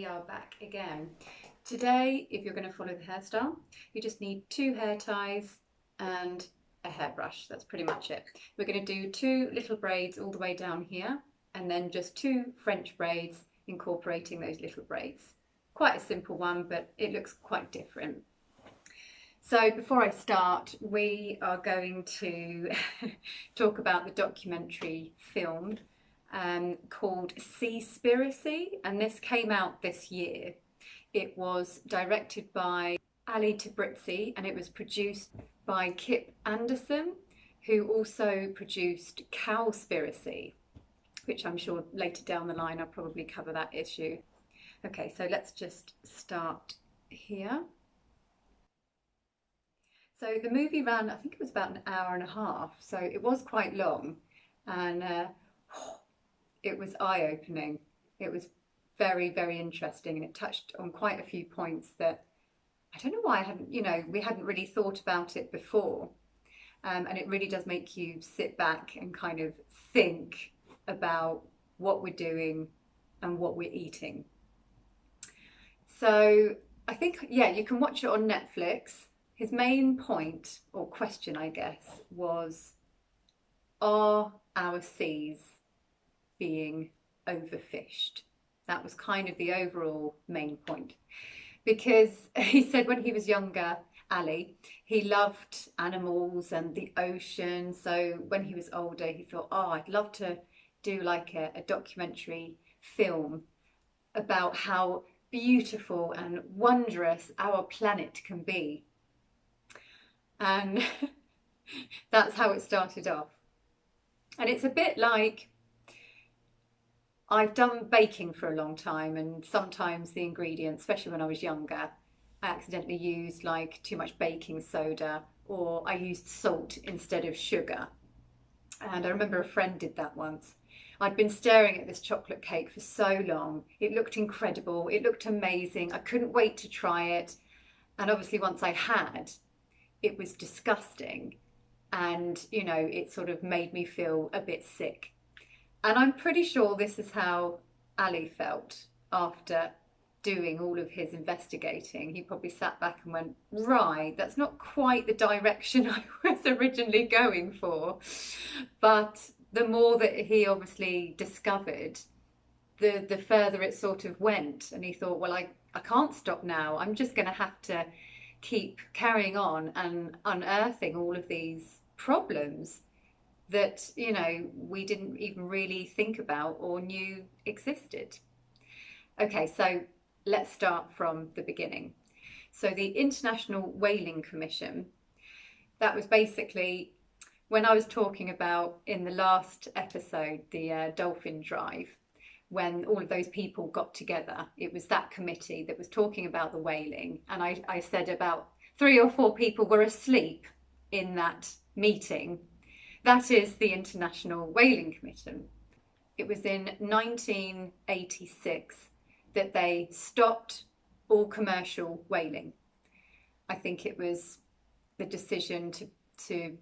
we are back again. Today, if you're going to follow the hairstyle, you just need 2 hair ties and a hairbrush. That's pretty much it. We're going to do 2 little braids all the way down here, and then just 2 French braids incorporating those little braids. Quite a simple one, but it looks quite different. So before I start, we are going to talk about the documentary film called Seaspiracy, and this came out this year. It was directed by Ali Tabrizi and it was produced by Kip Anderson, who also produced Cowspiracy, which I'm sure later down the line I'll probably cover that issue. Okay, so let's just start here. So the movie ran, I think it was about an hour and a half, so it was quite long, and it was eye-opening. It was very, very interesting, and it touched on quite a few points that I don't know why I hadn't, we hadn't really thought about it before. And it really does make you sit back and kind of think about what we're doing and what we're eating. So I think, yeah, you can watch it on Netflix. His main point or question, I guess, was, are our seas being overfished? That was kind of the overall main point, because he said when he was younger, Ali, he loved animals and the ocean. So when he was older, he thought, oh, I'd love to do like a documentary film about how beautiful and wondrous our planet can be. And that's how it started off. And it's a bit like, I've done baking for a long time, and sometimes the ingredients, especially when I was younger, I accidentally used like too much baking soda, or I used salt instead of sugar. And I remember a friend did that once. I'd been staring at this chocolate cake for so long. It looked incredible. It looked amazing. I couldn't wait to try it. And obviously once I had, it was disgusting. And, it sort of made me feel a bit sick. And I'm pretty sure this is how Ali felt after doing all of his investigating. He probably sat back and went, right, that's not quite the direction I was originally going for. But the more that he obviously discovered, the further it sort of went. And he thought, well, I can't stop now. I'm just going to have to keep carrying on and unearthing all of these problems that, we didn't even really think about or knew existed. Okay, so let's start from the beginning. So the International Whaling Commission, that was basically when I was talking about in the last episode, the dolphin drive, when all of those people got together. It was that committee that was talking about the whaling. And I said about 3 or 4 people were asleep in that meeting. That is the International Whaling Commission. It was in 1986 that they stopped all commercial whaling. I think it was the decision to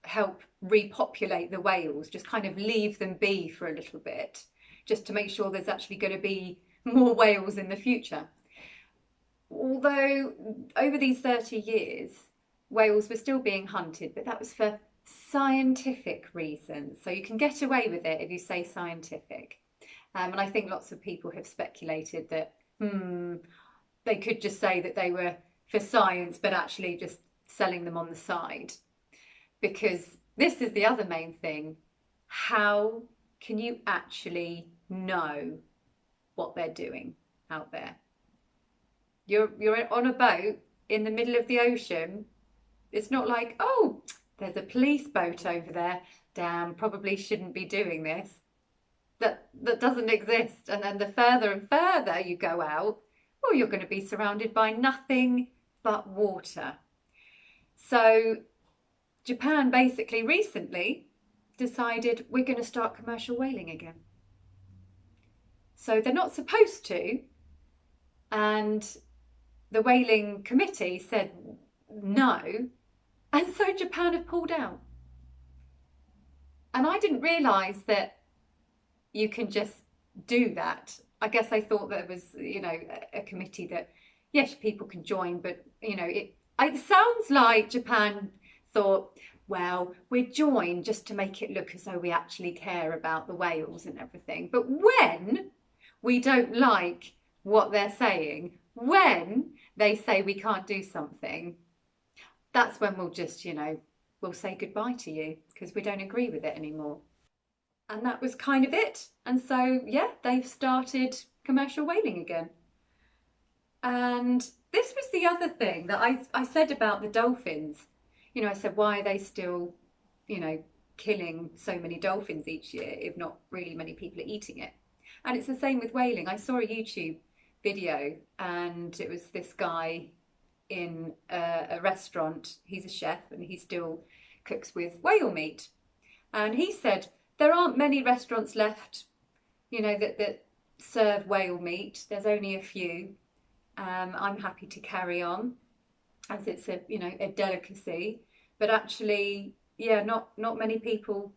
help repopulate the whales, just kind of leave them be for a little bit, just to make sure there's actually going to be more whales in the future. Although over these 30 years, whales were still being hunted, but that was for scientific reasons. So you can get away with it if you say scientific. And I think lots of people have speculated that they could just say that they were for science, but actually just selling them on the side. Because this is the other main thing. How can you actually know what they're doing out there? You're on a boat in the middle of the ocean. It's not like, oh, there's a police boat over there. Damn, probably shouldn't be doing this. That doesn't exist. And then the further and further you go out, well, you're going to be surrounded by nothing but water. So Japan basically recently decided we're going to start commercial whaling again. So they're not supposed to. And the whaling committee said no. And so Japan have pulled out. And I didn't realise that you can just do that I guess they thought there was, you know, a committee that, yes, people can join, but, you know, it sounds like Japan thought, well, we're joined just to make it look as though we actually care about the whales and everything. But when we don't like what they're saying, when they say we can't do something, that's when we'll just, you know, we'll say goodbye to you because we don't agree with it anymore. And that was kind of it. And so, yeah, they've started commercial whaling again. And this was the other thing that I said about the dolphins. You know, I said, why are they still, you know, killing so many dolphins each year if not really many people are eating it? And it's the same with whaling. I saw a YouTube video and it was this guy in a restaurant. He's a chef and he still cooks with whale meat. And he said, there aren't many restaurants left, you know, that serve whale meat. There's only a few. I'm happy to carry on as it's a, you know, a delicacy, but actually, yeah, not many people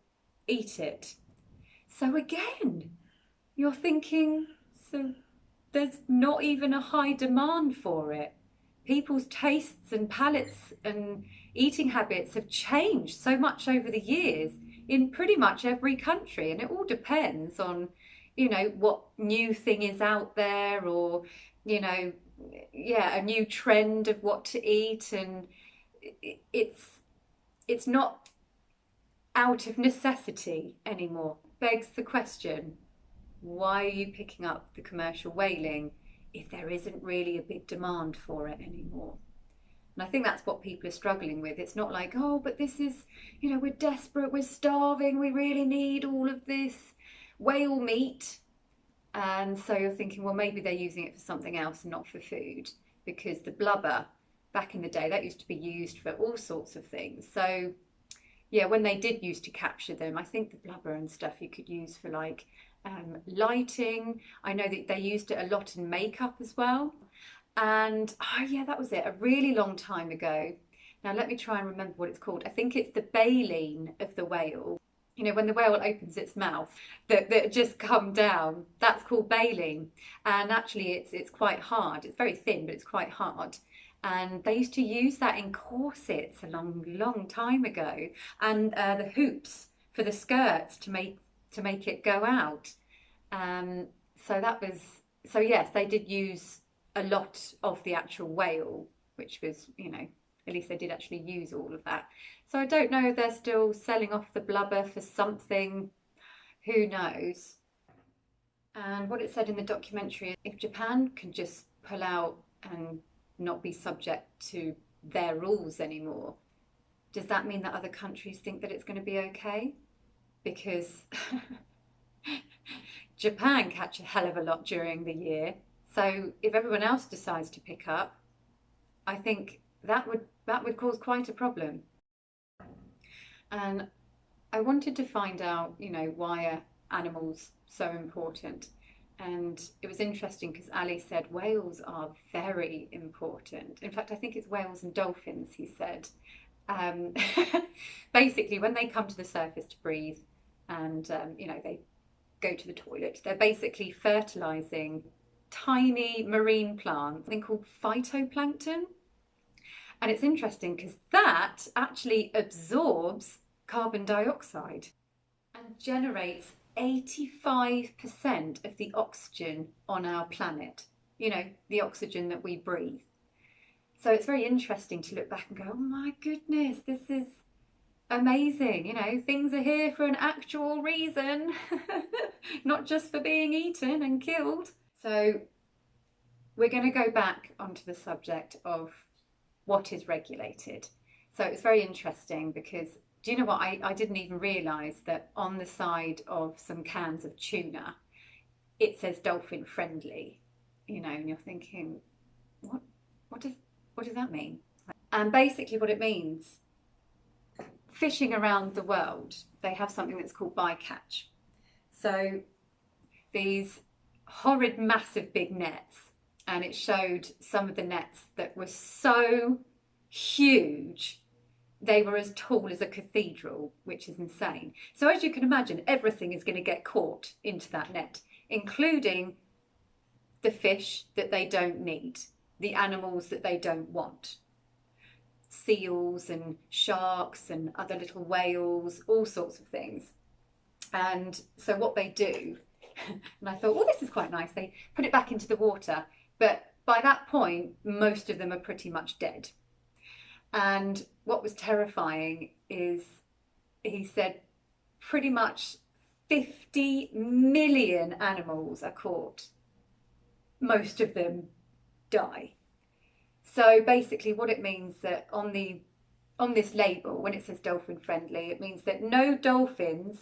eat it. So again, you're thinking, so there's not even a high demand for it. People's tastes and palates and eating habits have changed so much over the years in pretty much every country, and it all depends on, you know, what new thing is out there, or, you know, yeah, a new trend of what to eat. And it's not out of necessity anymore. Begs the question, why are you picking up the commercial whaling if there isn't really a big demand for it anymore? And I think that's what people are struggling with. It's not like, oh, but this is, you know, we're desperate, we're starving, we really need all of this whale meat. And so you're thinking, well, maybe they're using it for something else and not for food, because the blubber back in the day, that used to be used for all sorts of things. So yeah, when they did used to capture them, I think the blubber and stuff you could use for like lighting. I know that they used it a lot in makeup as well. And oh yeah, that was it, a really long time ago. Now let me try and remember what it's called. I think it's the baleen of the whale. You know, when the whale opens its mouth that just come down, that's called baleen. And actually it's quite hard. It's very thin, but it's quite hard. And they used to use that in corsets a long time ago, and the hoops for the skirts to make it go out. So that was, so yes, they did use a lot of the actual whale, which was, you know, at least they did actually use all of that. So I don't know if they're still selling off the blubber for something, who knows. And what it said in the documentary is, if Japan can just pull out and not be subject to their rules anymore, does that mean that other countries think that it's going to be okay? Because Japan catch a hell of a lot during the year. So if everyone else decides to pick up, I think that would cause quite a problem. And I wanted to find out, you know, why are animals so important? And it was interesting because Ali said whales are very important. In fact, I think it's whales and dolphins, he said. Basically, when they come to the surface to breathe and, you know, they go to the toilet, they're basically fertilizing tiny marine plants, something called phytoplankton. And it's interesting because that actually absorbs carbon dioxide and generates 85% of the oxygen on our planet, you know, the oxygen that we breathe. So it's very interesting to look back and go, oh my goodness, this is amazing. You know, things are here for an actual reason, not just for being eaten and killed. So we're going to go back onto the subject of what is regulated. So it's very interesting because, do you know what, I didn't even realise that on the side of some cans of tuna it says dolphin friendly, you know, and you're thinking, what does that mean? And basically what it means, fishing around the world, they have something that's called bycatch. So these horrid massive big nets, and it showed some of the nets that were so huge they were as tall as a cathedral, which is insane. So as you can imagine, everything is going to get caught into that net, including the fish that they don't need, the animals that they don't want. Seals and sharks and other little whales, all sorts of things. And so what they do, and I thought, well, this is quite nice. They put it back into the water. But by that point, most of them are pretty much dead. And what was terrifying is, he said, pretty much 50 million animals are caught. Most of them die. So basically what it means that on this label, when it says dolphin friendly, it means that no dolphins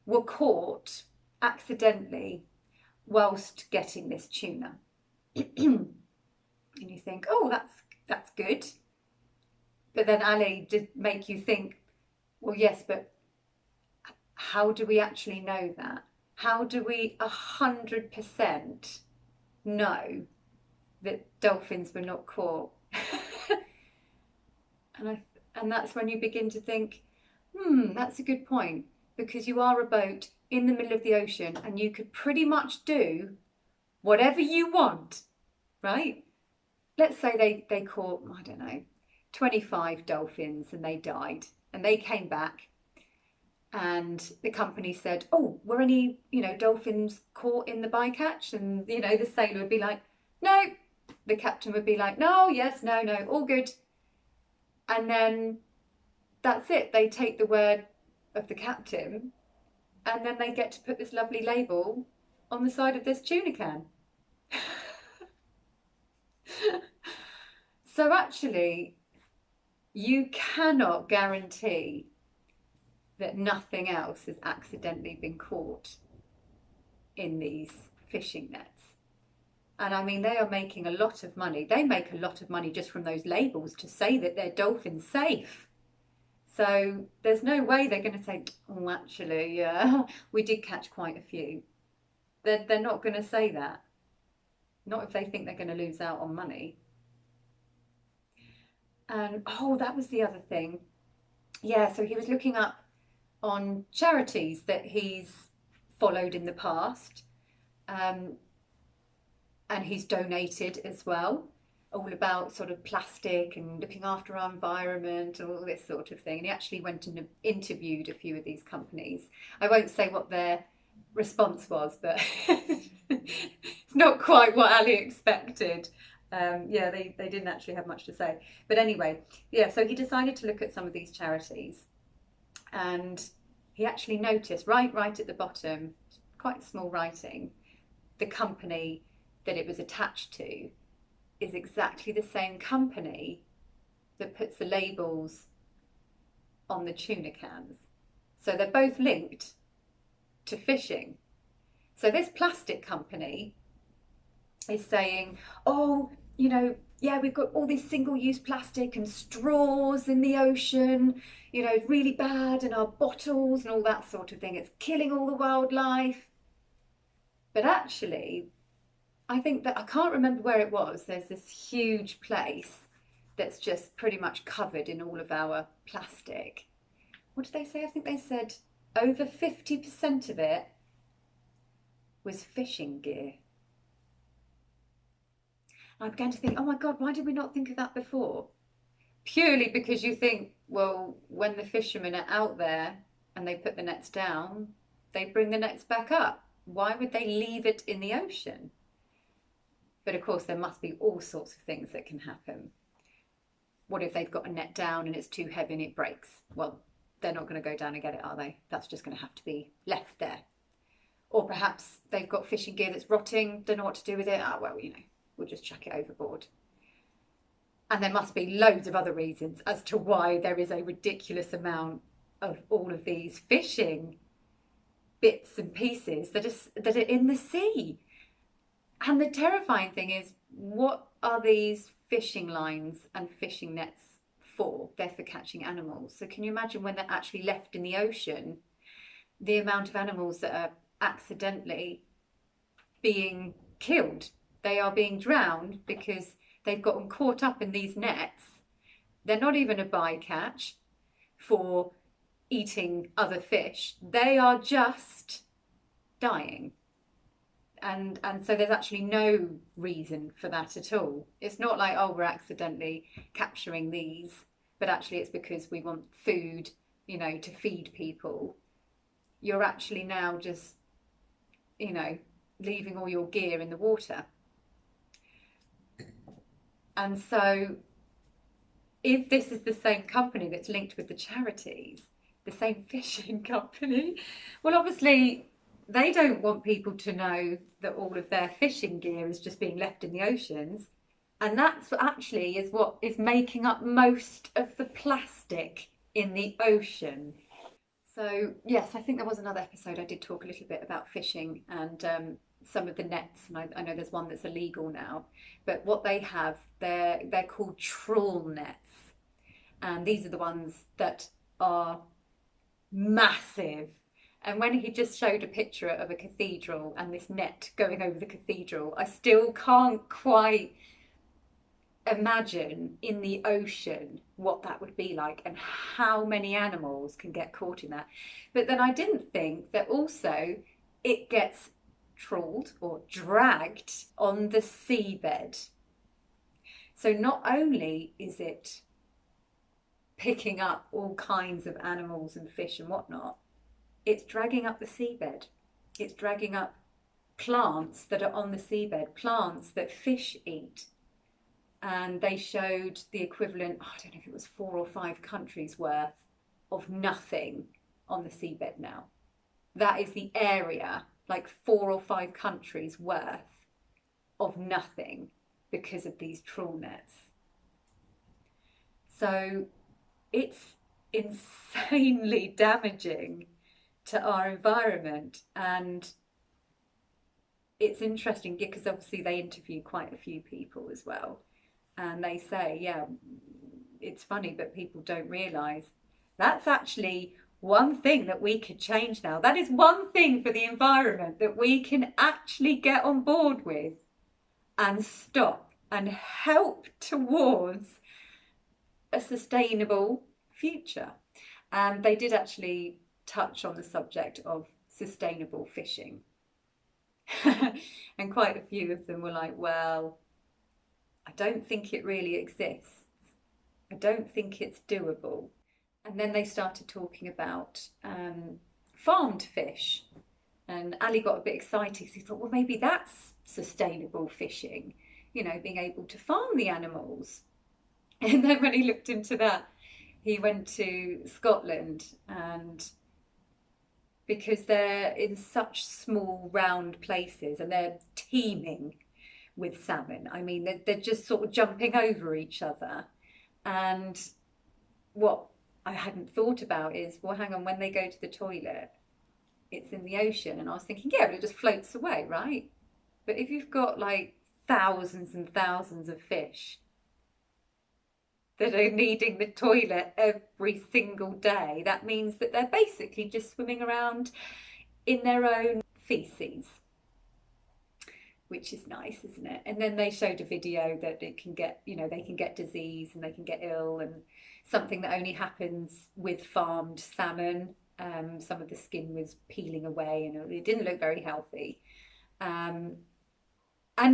were caught accidentally whilst getting this tuna. And you think, oh, that's good. But then Ali did make you think, well, yes, but how do we actually know that? How do we 100% know that dolphins were not caught? And that's when you begin to think, that's a good point, because you are a boat in the middle of the ocean and you could pretty much do whatever you want, right? Let's say they caught, I don't know, 25 dolphins and they died, and they came back and the company said, oh, were any, dolphins caught in the bycatch? And, the sailor would be like, no. The captain would be like, no, yes, no, all good. And then that's it. They take the word of the captain, and then they get to put this lovely label on the side of this tuna can. So actually, you cannot guarantee that nothing else has accidentally been caught in these fishing nets. And I mean, they are making a lot of money. They make a lot of money just from those labels to say that their dolphin's safe. So there's no way they're going to say, oh, actually, yeah, we did catch quite a few. They're not going to say that. Not if they think they're going to lose out on money. And, oh, that was the other thing. Yeah, so he was looking up on charities that he's followed in the past. And he's donated as well, all about sort of plastic and looking after our environment and all this sort of thing. And he actually went and interviewed a few of these companies. I won't say what their response was, but it's not quite what Ali expected. Yeah, they didn't actually have much to say. But anyway, yeah, so he decided to look at some of these charities, and he actually noticed right at the bottom, quite small writing, the company that it was attached to is exactly the same company that puts the labels on the tuna cans. So they're both linked to fishing. So this plastic company is saying, oh, yeah, we've got all this single-use plastic and straws in the ocean, really bad, and our bottles and all that sort of thing. It's killing all the wildlife. But actually, I think that, I can't remember where it was, there's this huge place that's just pretty much covered in all of our plastic. What did they say? I think they said over 50% of it was fishing gear. I began to think, oh my God, why did we not think of that before? Purely because you think, well, when the fishermen are out there and they put the nets down, they bring the nets back up. Why would they leave it in the ocean? But of course, there must be all sorts of things that can happen. What if they've got a net down and it's too heavy and it breaks? Well, they're not going to go down and get it, are they? That's just going to have to be left there. Or perhaps they've got fishing gear that's rotting, don't know what to do with it. Ah, well, we'll just chuck it overboard. And there must be loads of other reasons as to why there is a ridiculous amount of all of these fishing bits and pieces that are in the sea. And the terrifying thing is, what are these fishing lines and fishing nets for? They're for catching animals. So can you imagine when they're actually left in the ocean, the amount of animals that are accidentally being killed? They are being drowned because they've gotten caught up in these nets. They're not even a bycatch for eating other fish. They are just dying. And so there's actually no reason for that at all. It's not like, oh, we're accidentally capturing these, but actually it's because we want food, you know, to feed people. You're actually now just, you know, leaving all your gear in the water. And so if this is the same company that's linked with the charities, the same fishing company, well, obviously they don't want people to know that all of their fishing gear is just being left in the oceans. And that's actually is what is making up most of the plastic in the ocean. So yes, I think there was another episode I did talk a little bit about fishing and some of the nets, and I know there's one that's illegal now, but what they have, they're called trawl nets, and these are the ones that are massive. And when he just showed a picture of a cathedral and this net going over the cathedral, I still can't quite imagine in the ocean what that would be like and how many animals can get caught in that. But then I didn't think that also it gets trawled or dragged on the seabed. So not only is it picking up all kinds of animals and fish and whatnot, it's dragging up the seabed. It's dragging up plants that are on the seabed, plants that fish eat. And they showed the equivalent, I don't know if it was 4 or 5 countries worth of nothing on the seabed now. That is the area, like 4 or 5 countries worth of nothing because of these trawl nets. So it's insanely damaging to our environment. And it's interesting because obviously they interview quite a few people as well. And they say, yeah, it's funny, but people don't realise that's actually one thing that we could change now. That is one thing for the environment that we can actually get on board with and stop and help towards a sustainable future. And they did actually touch on the subject of sustainable fishing. And quite a few of them were like, well, I don't think it really exists. I don't think it's doable. And then they started talking about farmed fish. And Ali got a bit excited because he thought, well, maybe that's sustainable fishing, you know, being able to farm the animals. And then when he looked into that, he went to Scotland, and because they're in such small round places and they're teeming with salmon. I mean, they're just sort of jumping over each other. And what I hadn't thought about is, well, hang on, when they go to the toilet, it's in the ocean. And I was thinking, yeah, but it just floats away, right? But if you've got like thousands and thousands of fish that are needing the toilet every single day, that means that they're basically just swimming around in their own feces, which is nice, isn't it? And then they showed a video that it can get, you know, they can get disease and they can get ill, and something that only happens with farmed salmon. Some of the skin was peeling away and it didn't look very healthy. And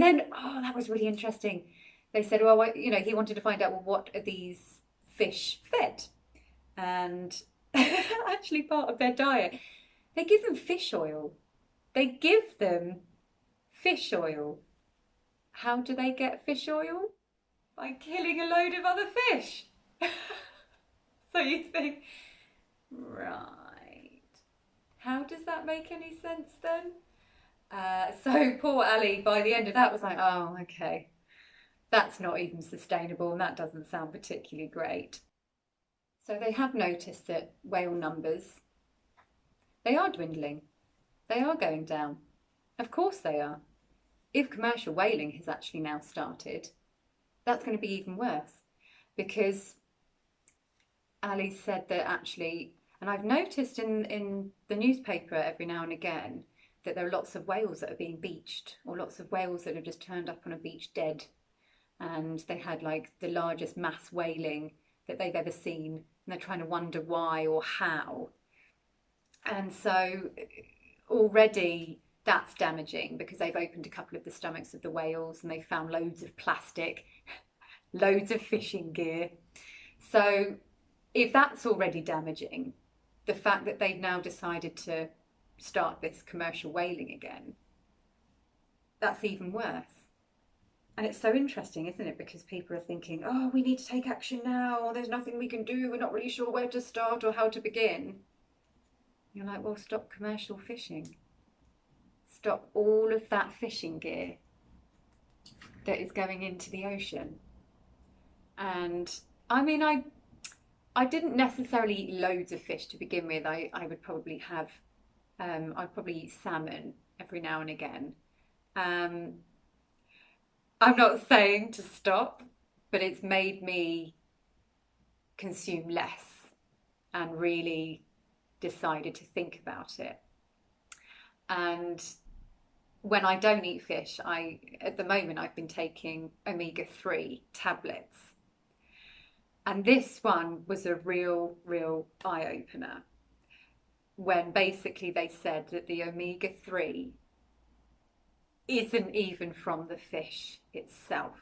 then, oh, that was really interesting. They said, well, you know, he wanted to find out, well, what are these fish fed? And actually part of their diet, they give them fish oil. They give them fish oil. How do they get fish oil? By killing a load of other fish. So you think, right, how does that make any sense then? So poor Ali, by the end of that, was like, oh, okay, that's not even sustainable and that doesn't sound particularly great. So they have noticed that whale numbers, they are dwindling. They are going down. Of course they are. If commercial whaling has actually now started, that's going to be even worse, because Ali said that actually, and I've noticed in the newspaper every now and again that there are lots of whales that are being beached, or lots of whales that have just turned up on a beach dead, and they had like the largest mass whaling that they've ever seen, and they're trying to wonder why or how. And so already that's damaging because they've opened a couple of the stomachs of the whales and they found loads of plastic, loads of fishing gear. So if that's already damaging, the fact that they've now decided to start this commercial whaling again, that's even worse. And it's so interesting, isn't it? Because people are thinking, oh, we need to take action now, or there's nothing we can do, we're not really sure where to start or how to begin. You're like, well, stop commercial fishing. Stop all of that fishing gear that is going into the ocean. And I mean, I didn't necessarily eat loads of fish to begin with. I would probably have, I'd probably eat salmon every now and again. I'm not saying to stop, but it's made me consume less and really decided to think about it. And when I don't eat fish, at the moment I've been taking omega-3 tablets. And this one was a real eye-opener when basically they said that the omega-3 isn't even from the fish itself.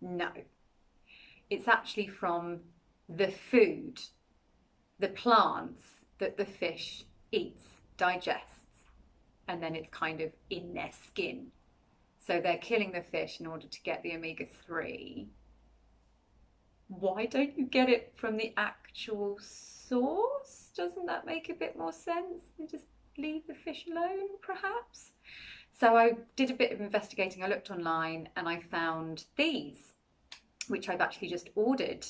No, it's actually from the food, the plants that the fish eats, digests, and then it's kind of in their skin. So they're killing the fish in order to get the omega-3. Why don't you get it from the actual source? Doesn't that make a bit more sense? You just leave the fish alone, perhaps? So I did a bit of investigating. I looked online and I found these, which I've actually just ordered.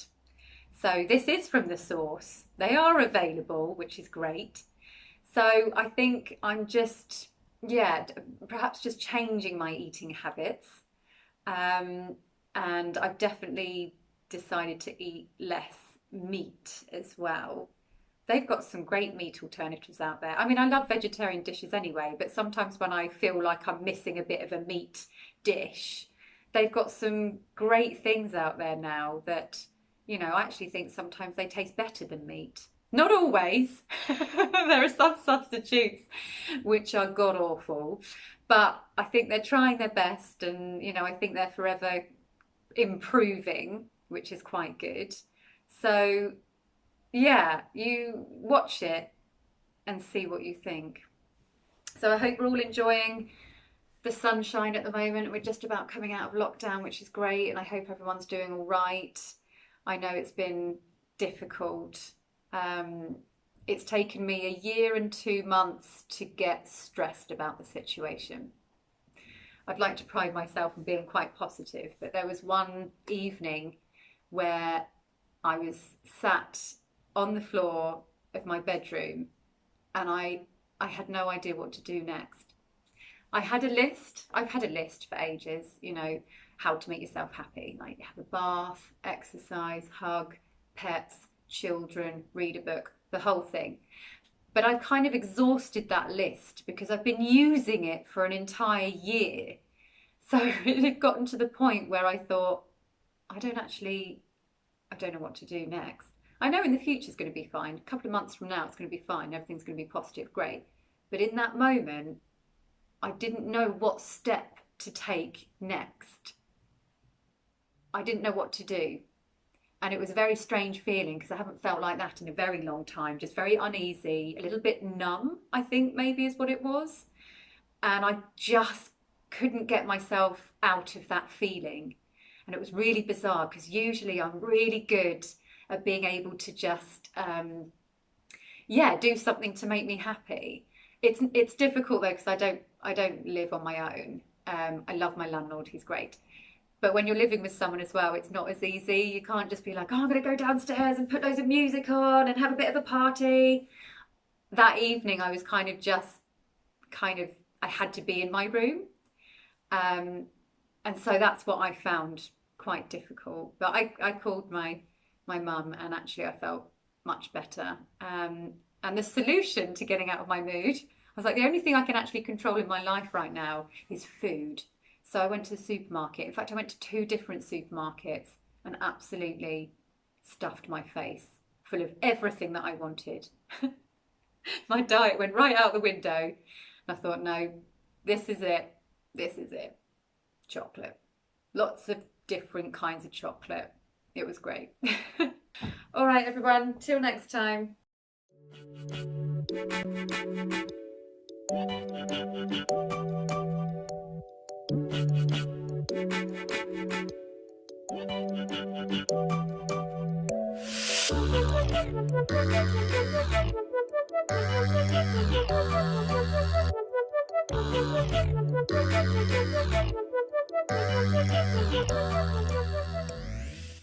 So this is from the source. They are available, which is great. So I think I'm just, perhaps just changing my eating habits. And I've definitely decided to eat less meat as well. They've got some great meat alternatives out there. I mean, I love vegetarian dishes anyway, but sometimes when I feel like I'm missing a bit of a meat dish, they've got some great things out there now that, you know, I actually think sometimes they taste better than meat. Not always. There are some substitutes which are god awful, but I think they're trying their best, and you know, I think they're forever improving, which is quite good. So yeah, you watch it and see what you think. So I hope we're all enjoying the sunshine at the moment. We're just about coming out of lockdown, which is great, and I hope everyone's doing all right. I know it's been difficult. It's taken me a year and 2 months to get stressed about the situation. I'd like to pride myself on being quite positive, but there was one evening where I was sat on the floor of my bedroom and I had no idea what to do next. I had a list. I've had a list for ages, you know, how to make yourself happy, like have a bath, exercise, hug, pets, children, read a book, the whole thing. But I've kind of exhausted that list because I've been using it for an entire year. So it had gotten to the point where I thought, I don't know what to do next. I know in the future it's going to be fine. A couple of months from now it's going to be fine. Everything's going to be positive, great. But in that moment, I didn't know what step to take next. I didn't know what to do. And it was a very strange feeling because I haven't felt like that in a very long time. Just very uneasy, a little bit numb, I think maybe is what it was. And I just couldn't get myself out of that feeling. And it was really bizarre because usually I'm really good at being able to just, do something to make me happy. It's difficult though because I don't live on my own. I love my landlord, he's great. But when you're living with someone as well, it's not as easy. You can't just be like, oh, I'm going to go downstairs and put loads of music on and have a bit of a party. That evening, I was I had to be in my room. And so that's what I found quite difficult. But I called my mum and actually I felt much better. And the solution to getting out of my mood, I was like, the only thing I can actually control in my life right now is food. So I went to the supermarket. In fact, I went to 2 different supermarkets and absolutely stuffed my face full of everything that I wanted. My diet went right out the window I thought, no, this is it. This is it. Chocolate. Lots of different kinds of chocolate. It was great. All right, everyone. Till next time.